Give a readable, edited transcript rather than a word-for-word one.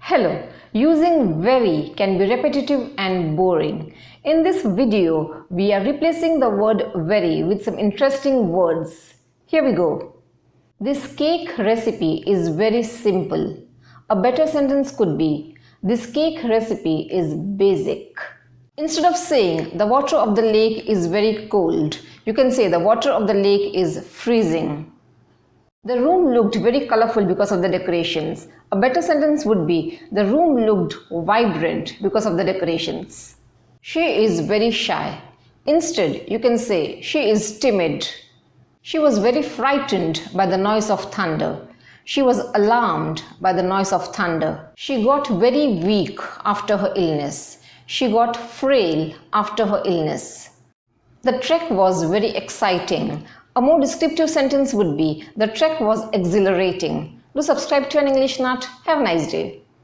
Hello, using very can be repetitive and boring. In this video, we are replacing the word very with some interesting words. Here we go. This cake recipe is very simple. A better sentence could be, this cake recipe is basic. Instead of saying the water of the lake is very cold, you can say the water of the lake is freezing. The room looked very colorful because of the decorations. A better sentence would be, the room looked vibrant because of the decorations. She is very shy. Instead, you can say, she is timid. She was very frightened by the noise of thunder. She was alarmed by the noise of thunder. She got very weak after her illness. She got frail after her illness. The trek was very exciting. A more descriptive sentence would be, the trek was exhilarating. Do subscribe to an English Nut. Have a nice day.